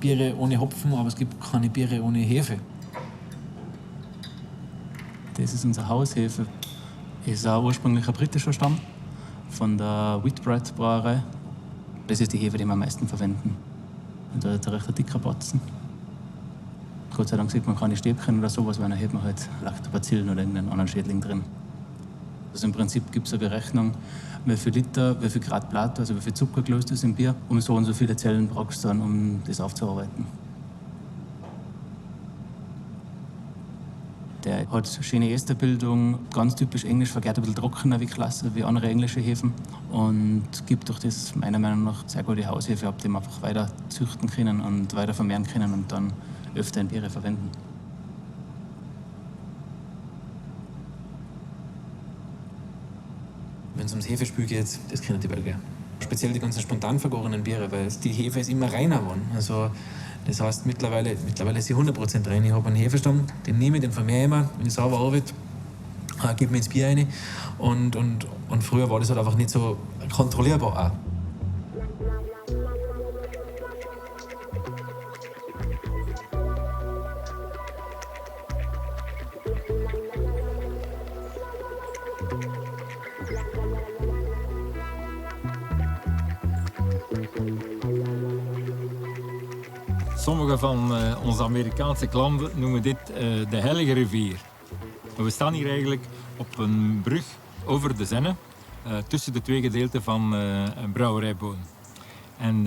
Biere ohne Hopfen, aber es gibt keine Biere ohne Hefe. Das ist unsere Haushefe. Ist auch ursprünglich ein britischer Stamm von der Whitbread Brauerei. Das ist die Hefe, die wir am meisten verwenden. Und da ist ein recht dicker Batzen. Gott sei Dank sieht man keine Stäbchen oder sowas, weil dann hätte man halt Lactobacillen oder irgendeinen anderen Schädling drin. Also im Prinzip gibt es eine Berechnung, wie viel Liter, wie viel Grad Blatt, also wie viel Zucker gelöst ist im Bier, um so und so viele Zellen brauchst du dann, um das aufzuarbeiten. Der hat schöne Esterbildung, ganz typisch englisch, verkehrt ein bisschen trockener wie andere englische Hefen und gibt durch das meiner Meinung nach sehr gute Haushefe ab, die wir einfach weiter züchten können und weiter vermehren können und dann öfter in Biere verwenden. Wenn es ums Hefespiel geht, das kennen die Belgier. Speziell die ganzen spontan vergorenen Biere, weil die Hefe ist immer reiner geworden. Also, das heißt, mittlerweile ist sie 100% rein. Ich habe einen Hefestamm, den nehme ich, den vermehre ich immer, wenn ich sauber arbeite, gebe mir ins Bier rein. Und früher war das halt einfach nicht so kontrollierbar auch. Sommige van onze Amerikaanse klanten noemen dit de Heilige Rivier. We staan hier eigenlijk op een brug over de Zenne, tussen de twee gedeelten van een brouwerij Boon. En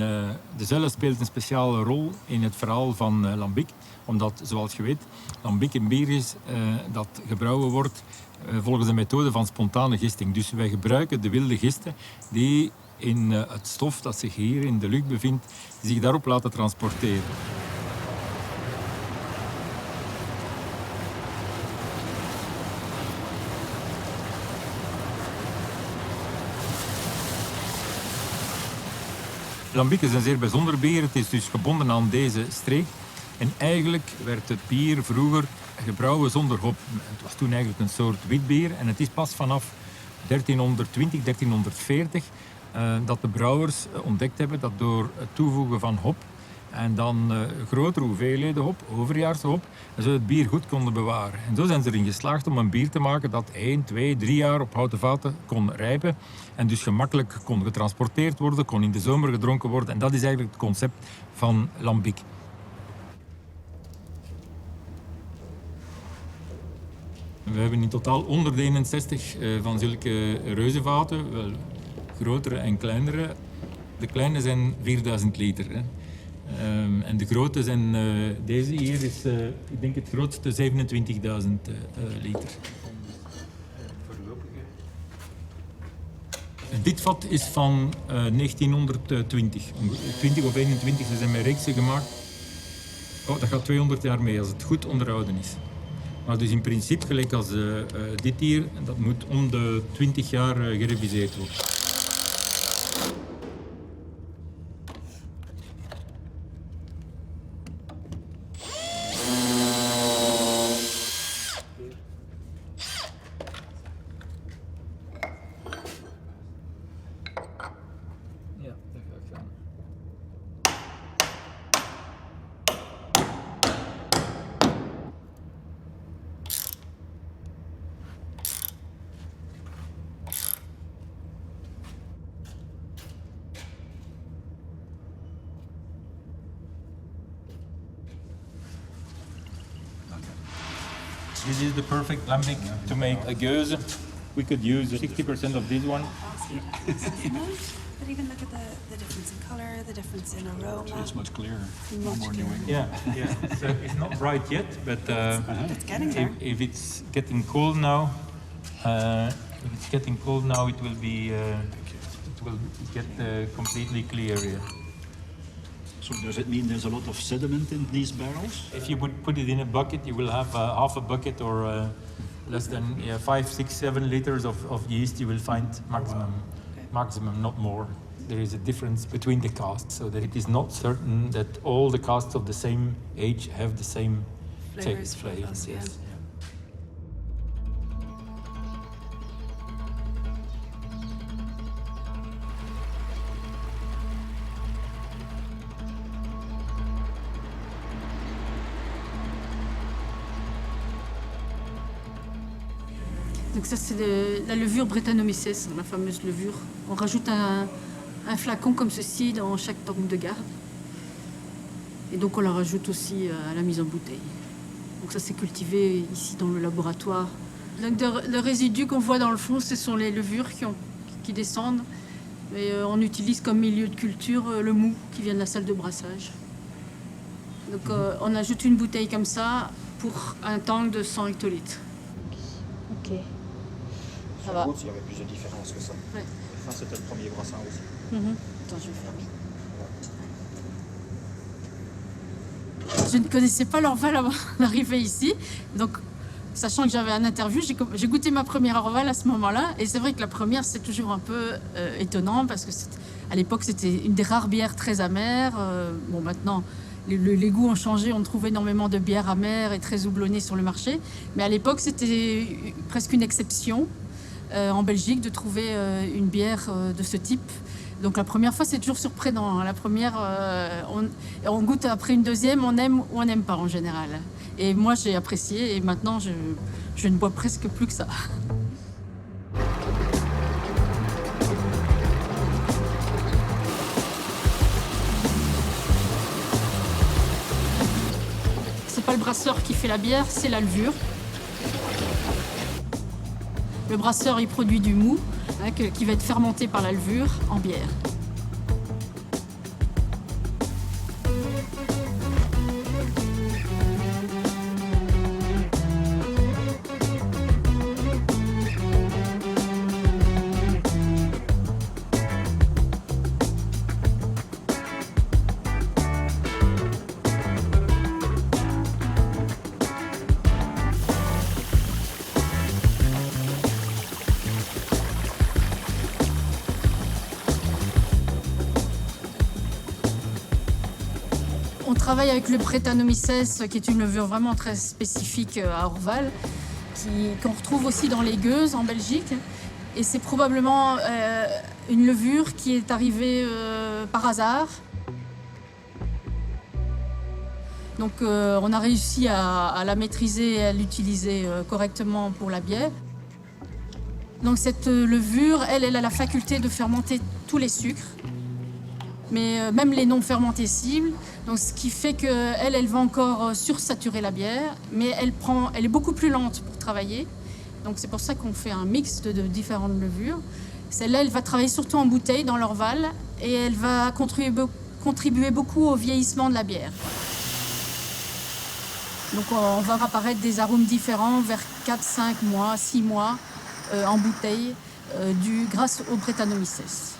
de Zelle speelt een speciale rol in het verhaal van Lambic, omdat, zoals je weet, Lambic een bier is dat gebrouwen wordt volgens de methode van spontane gisting. Dus wij gebruiken de wilde gisten die in het stof dat zich hier in de lucht bevindt, zich daarop laten transporteren. Lambic is een zeer bijzonder bier. Het is dus gebonden aan deze streek. En eigenlijk werd het bier vroeger gebrouwen zonder hop. Het was toen eigenlijk een soort witbier. En het is pas vanaf 1320, 1340 dat de brouwers ontdekt hebben dat door het toevoegen van hop en dan grotere hoeveelheden hop, overjaarse hop, ze het bier goed konden bewaren. En zo zijn ze erin geslaagd om een bier te maken dat 1, 2, 3 jaar op houten vaten kon rijpen en dus gemakkelijk kon getransporteerd worden, kon in de zomer gedronken worden. En dat is eigenlijk het concept van Lambic. We hebben in totaal 161 van zulke reuzenvaten, wel grotere en kleinere. De kleine zijn 4000 liter. Hè. En de grote zijn, deze hier is, ik denk het grootste, 27.000 liter. Dit vat is van 1920. 20 of 21, ze zijn met reeksen gemaakt. Oh, dat gaat 200 jaar mee als het goed onderhouden is. Maar dus in principe, gelijk als dit hier, dat moet om de 20 jaar gereviseerd worden. This is the perfect lambic to make a geuze. We could use 60% of this one. But even look at the difference in color, the difference in aroma. It's much clearer. Much More clearer. New England. Yeah. So it's not bright yet, but It's getting there. if it's getting cold now, it will be it will get completely clear here. So does it mean there's a lot of sediment in these barrels? If you would put it in a bucket, you will have half a bucket or less than 5, 6, 7 liters of yeast. You will find maximum, not more. There is a difference between the casks, so that it is not certain that all the casks of the same age have the same taste flavors. Yeah. Yes. Donc ça, c'est la levure Brettanomyces, la fameuse levure. On rajoute un flacon comme ceci dans chaque tank de garde. Et donc on la rajoute aussi à la mise en bouteille. Donc ça, c'est cultivé ici dans le laboratoire. Donc le résidu qu'on voit dans le fond, ce sont les levures qui descendent. Et on utilise comme milieu de culture le mou qui vient de la salle de brassage. Donc on ajoute une bouteille comme ça pour un tank de 100 hectolitres. Ok. Ça va. Il y avait plus de différence que ça. Ouais. Enfin, c'était le premier brassin aussi. Attends, je vais fermer. Je ne connaissais pas l'Orval avant d'arriver ici. Donc, sachant que j'avais un interview, j'ai goûté ma première Orval à ce moment-là. Et c'est vrai que la première, c'est toujours un peu étonnant parce que à l'époque, c'était une des rares bières très amères. Bon, maintenant, les goûts ont changé. On trouve énormément de bières amères et très houblonnées sur le marché. Mais à l'époque, c'était presque une exception en Belgique de trouver une bière de ce type. Donc la première fois, c'est toujours surprenant. La première, on goûte après une deuxième, on aime ou on n'aime pas en général. Et moi, j'ai apprécié et maintenant, je ne bois presque plus que ça. C'est pas le brasseur qui fait la bière, c'est la levure. Le brasseur, il produit du mou qui va être fermenté par la levure en bière. On travaille avec le Brettanomyces, qui est une levure vraiment très spécifique à Orval, qu'on retrouve aussi dans les gueuses en Belgique. Et c'est probablement une levure qui est arrivée par hasard. Donc on a réussi à la maîtriser et à l'utiliser correctement pour la bière. Donc cette levure, elle a la faculté de fermenter tous les sucres, mais même les non fermentescibles. Donc, ce qui fait qu'elle va encore sursaturer la bière, mais elle est beaucoup plus lente pour travailler. Donc c'est pour ça qu'on fait un mix de différentes levures. Celle-là, elle va travailler surtout en bouteille dans l'Orval et elle va contribuer beaucoup au vieillissement de la bière. Donc on va apparaître des arômes différents vers 4, 5 mois, 6 mois en bouteille grâce au Brettanomyces.